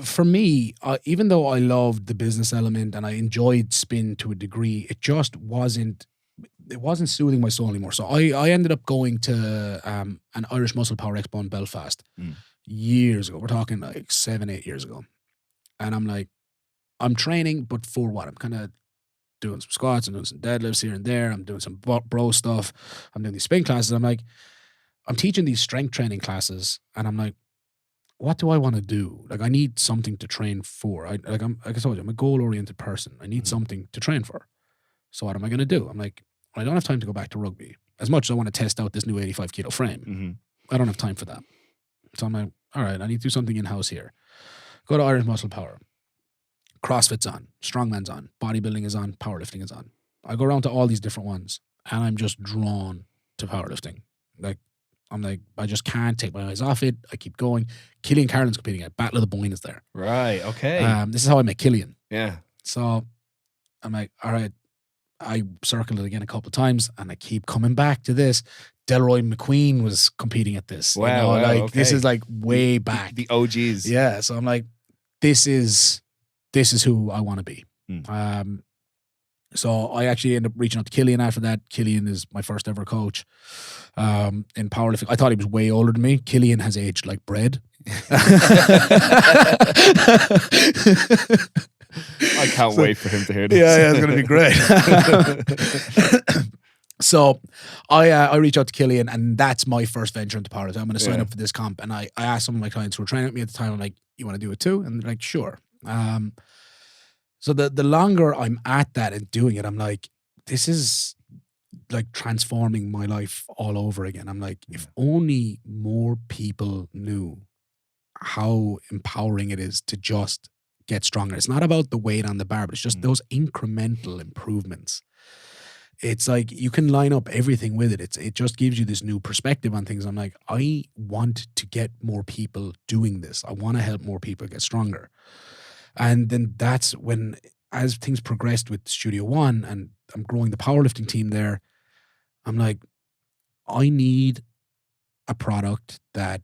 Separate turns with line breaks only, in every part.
for me, even though I loved the business element and I enjoyed spin to a degree, it wasn't soothing my soul anymore. So I ended up going to an Irish Muscle Power Expo in Belfast
Mm.
years ago. We're talking like 7, 8 years ago. And I'm like, I'm training, but for what? I'm kind of doing some squats, I'm doing some deadlifts here and there. I'm doing some bro stuff. I'm doing these spin classes. I'm like, I'm teaching these strength training classes, and I'm like, what do I want to do? Like, I need something to train for. Like I told you, I'm a goal oriented person. I need
Mhm.
something to train for. So what am I going to do? I'm like, I don't have time to go back to rugby. As much as I want to test out this new 85 kilo frame,
Mhm.
I don't have time for that. So I'm like, all right, I need to do something in house here. Go to Irish Muscle Power. CrossFit's on, strongman's on, bodybuilding is on, powerlifting is on. I go around to all these different ones, and I'm just drawn to powerlifting. Like, I'm like, I just can't take my eyes off it. I keep going. Killian Carlin's competing at Battle of the Boyne is there.
Right. Okay.
This is how I met Killian.
Yeah.
So I'm like, all right. I circled it again a couple of times, and I keep coming back to this. Delroy McQueen was competing at this.
Wow, wow,
like this
okay.
is like way back.
The OGs.
Yeah. So I'm like, this is who I want to be.
Mm.
So I actually ended up reaching out to Killian after that. Killian is my first ever coach in powerlifting. I thought he was way older than me. Killian has aged like bread.
I can't wait for him to hear this.
Yeah, it's going to be great. So I reach out to Killian, and that's my first venture into powerlifting. I'm going to sign up for this comp. And I asked some of my clients who were training with me at the time, I'm like, you want to do it too? And they're like, sure. So the longer I'm at that and doing it, I'm like, this is like transforming my life all over again. I'm like, if only more people knew how empowering it is to just get stronger. It's not about the weight on the bar, but it's just those incremental improvements. It's like you can line up everything with it. It just gives you this new perspective on things. I'm like, I want to get more people doing this. I want to help more people get stronger. And then that's when, as things progressed with Studio One and I'm growing the powerlifting team there, I'm like, I need a product that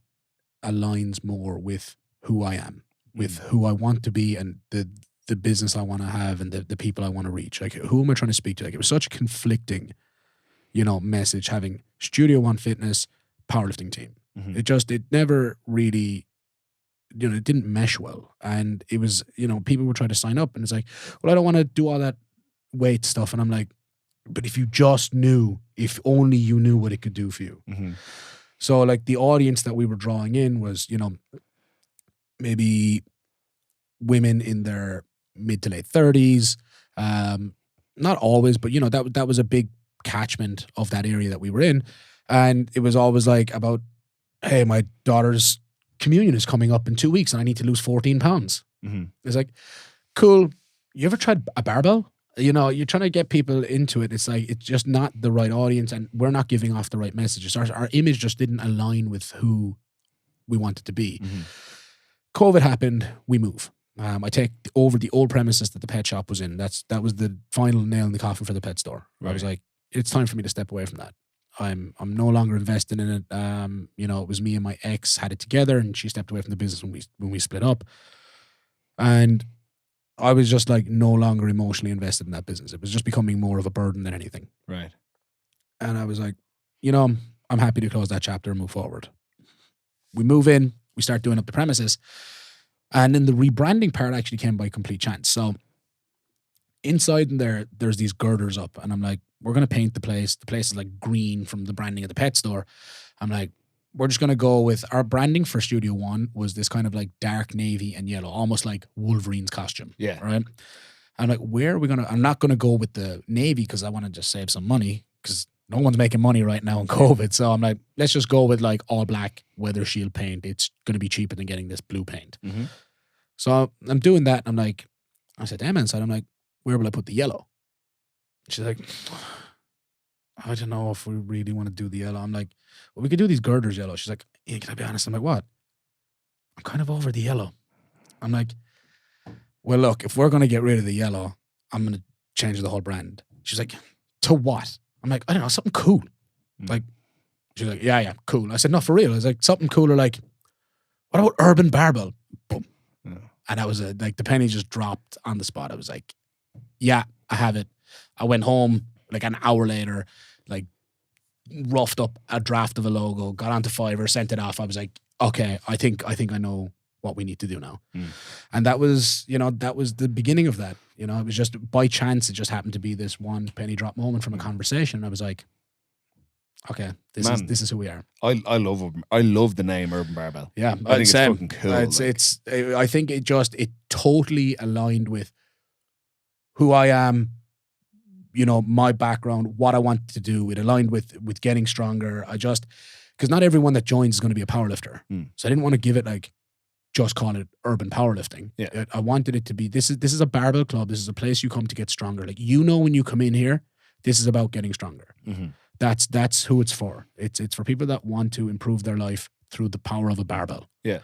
aligns more with who I am, with who I want to be, and the business I want to have, and the people I want to reach. Like, who am I trying to speak to? Like, it was such a conflicting, message having Studio One Fitness, powerlifting team.
Mm-hmm.
It never really, it didn't mesh well. And it was, people would try to sign up, and it's like, well, I don't want to do all that weight stuff. And I'm like, but if you just knew, if only you knew what it could do for you.
Mm-hmm.
So like the audience that we were drawing in was, maybe women in their mid to late 30s. Not always, but that was a big catchment of that area that we were in. And it was always like about, hey, my daughter's communion is coming up in 2 weeks and I need to lose 14 pounds.
Mm-hmm.
It's like, cool. You ever tried a barbell? You're trying to get people into it. It's like, it's just not the right audience, and we're not giving off the right messages. Our image just didn't align with who we wanted to be.
Mm-hmm.
COVID happened, we move. I take over the old premises that the pet shop was in. That was the final nail in the coffin for the pet store. Right. I was like, it's time for me to step away from that. I'm no longer investing in it. It was me and my ex had it together, and she stepped away from the business when we split up. And I was just like no longer emotionally invested in that business. It was just becoming more of a burden than anything.
Right.
And I was like, I'm happy to close that chapter and move forward. We move in, we start doing up the premises. And then the rebranding part actually came by complete chance. So inside in there's these girders up, and I'm like, we're going to paint the place. The place is like green from the branding of the pet store. I'm like, we're just going to go with our branding for Studio One was this kind of like dark navy and yellow, almost like Wolverine's costume.
Yeah.
Right. I'm like, I'm not going to go with the navy because I want to just save some money because no one's making money right now in COVID. So I'm like, let's just go with like all black Weather Shield paint. It's going to be cheaper than getting this blue paint.
Mm-hmm.
So I'm doing that. I'm like, I said to Emma inside, I'm like, where will I put the yellow? She's like, I don't know if we really want to do the yellow. I'm like, well, we could do these girders yellow. She's like, yeah, can I be honest? I'm like, what? I'm kind of over the yellow. I'm like, well, look, if we're going to get rid of the yellow, I'm going to change the whole brand. She's like, to what? I'm like, I don't know, something cool. Like, she's like, yeah, cool. I said, no, for real. I was like, something cooler, like, what about Urban Barbell? Boom. Yeah. And I was like, the penny just dropped on the spot. I was like, yeah, I have it. I went home like an hour later, like roughed up a draft of a logo, got onto Fiverr, sent it off. I was like, okay, I think I know what we need to do now. And that was, that was the beginning of that. It was just by chance. It just happened to be this one penny drop moment from a conversation. And I was like, okay, this is who we are.
I love the name Urban Barbell.
Yeah,
I think it's fucking cool.
I think it totally aligned with who I am, my background, what I want to do. It aligned with getting stronger. Because not everyone that joins is going to be a powerlifter. So I didn't want to give it like, just call it urban powerlifting.
Yeah.
I wanted it to be, this is a barbell club. This is a place you come to get stronger. Like, when you come in here, this is about getting stronger. That's who it's for. It's for people that want to improve their life through the power of a barbell.
Yeah.